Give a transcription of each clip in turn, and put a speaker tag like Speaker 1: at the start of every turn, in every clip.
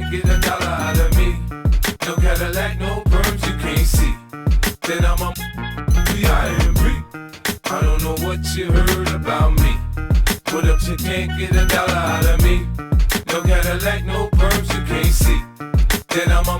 Speaker 1: can't get a dollar out of me. No Cadillac, no perms you can't see. Then I'm a P.I.M.P. I don't know what you heard about me. What up, you can't get a dollar out of me. No Cadillac, no perms you can't see. Then I'm a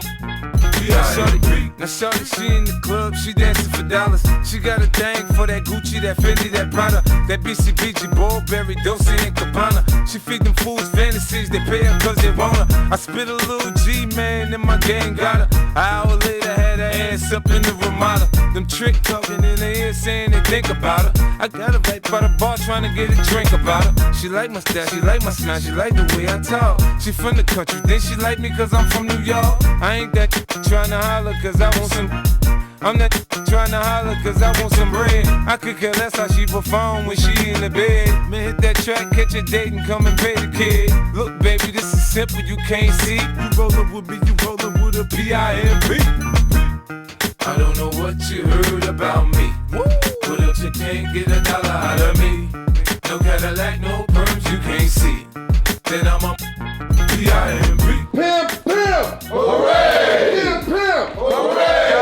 Speaker 1: P.I.M.P. Now shorty, she in the club, she dancing for dollars. She got a thing for that Gucci, that Fendi, that Prada, that BCBG, Burberry, Dolce & Gabbana. She feed them fools fantasies, they pay her cause they want her. I spit a little G, man, and my gang got her. An hour later, had her ass up in the Ramada. Them trick talking in her ear saying they think about her. I got her right by the bar trying to get a drink about her. She like my style, she like my smile, she like the way I talk. She from the country, then she like me cause I'm from New York. I ain't that trying to holler cause I want some. I'm not trying to holler cause I want some bread. I could care less how she perform when she in the bed. Man, hit that track, catch a date and come and pay the kid. Look baby, this is simple, you can't see. You rollin' with me, you rollin' with a P.I.M.P. I don't know what you heard about me. But if you can't get a dollar out of me, no Cadillac, no perms you can't see. Then I'm a P.I.M.P.
Speaker 2: Pimp, pimp! Hooray! Pimp, pimp! Hooray!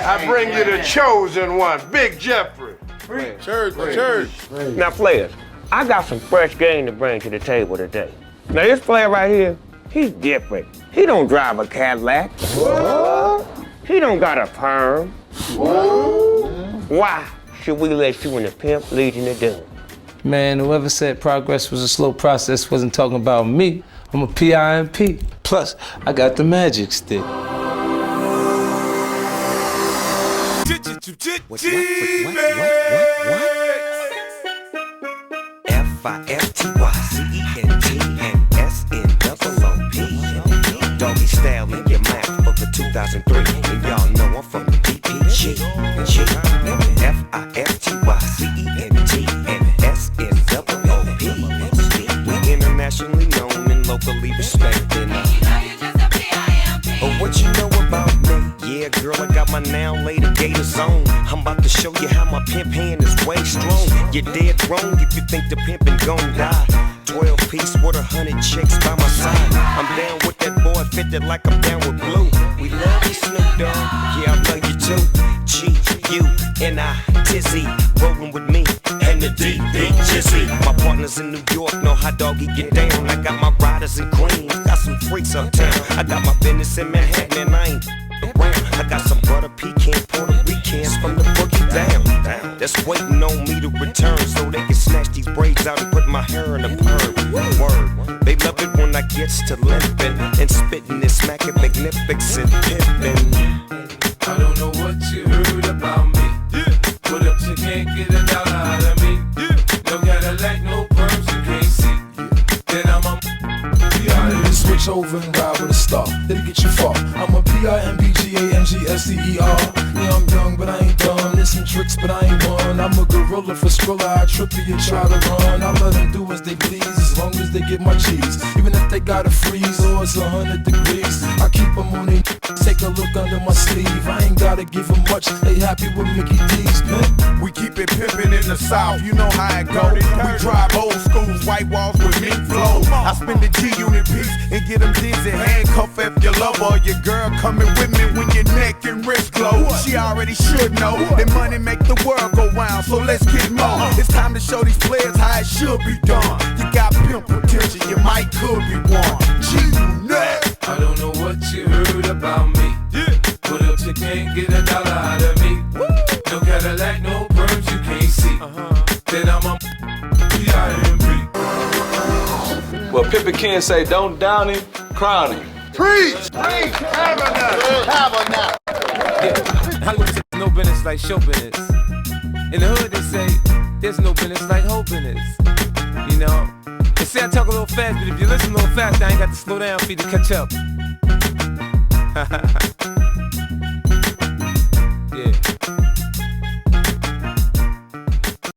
Speaker 2: I bring you the chosen one, Big Jeffrey. Church.
Speaker 3: Now, players, I got some fresh game to bring to the table today. Now, this player right here, he's different. He don't drive a Cadillac. What? He don't got a perm. What? Why should we let you in the Pimp Legion of Doom?
Speaker 4: Man, whoever said progress was a slow process wasn't talking about me. I'm a P.I.M.P. Plus, I got the magic stick.
Speaker 5: What? F-I-F-T-Y-C-E-N-T-N-S-N-O-O-P. Doggy style in your mouth for the 2003. And y'all know I'm from the DPG. F-I-F-T-Y-C-E-N-T-N-S-N-O-O-P. We internationally known and locally respected. Oh, what you know about me? Yeah, girl, I got my now later gators on. I'm about to show you how my pimp hand is way strong. You're dead wrong if you think the pimpin' gon' die. 12 piece with 100 chicks by my side. I'm down with that boy, fitted like I'm down with Blue. We love you, Snoop Dogg. Yeah, I love you too. G-U-N-I-Tizzy, rollin' with me and the D-Big Jizzy. My partners in New York know how doggy get down. I got my riders in Queens, got some freaks uptown. I got my business in Manhattan and I ain't around. I got some butter pecan Puerto Ricans from the boogie down. That's waiting on me to return so they can snatch these braids out and put my hair in a perm. Word, they love it when I gets to limping and spitting and smacking magnificent pimpin'.
Speaker 1: I don't know what you heard about me. But if you can't get a dollar out of me, no Cadillac, no perms you can't see. Then I'm a P.I.M.P.
Speaker 6: Switch over and ride with a star, it'll get you far. I'm a P.I.M.P.G.A.M.G.S.T.E.R. Yeah, I'm young, but I ain't dumb. There's some tricks, but I ain't one. I'm a gorilla for Skrilla, I trip you, try to run. I let them do as they please, as long as they get my cheese. Even if they gotta freeze or it's 100 degrees, I keep them on their take a look under my sleeve. I ain't gotta give them much, they happy with Mickey D's, man.
Speaker 2: We keep it pimpin' in the South, you know how it go. We drive old schools, white walls with mink flow. I spend the G-Unit piece and get them dizzy. Handcuff if your lover or your girl coming with me when your neck and wrist glow. She already should know that money make the world go round, so let's get more. It's time to show these players how it should be done. You got pimp potential, you might could be one. G-Unit.
Speaker 1: I don't know what you heard about me. But if you can't get a dollar out of me, no Cadillac, no perms you can't see. Then I'm a P.I.M.P.
Speaker 7: Well, Pippa Ken say, don't down him, crown him.
Speaker 2: Preach! Have enough!
Speaker 4: Hollywood says no business like show business. In the hood they say there's no business like hoe business. You know? They say I talk a little fast, but if you listen a little fast, I ain't got to slow down for you to catch up.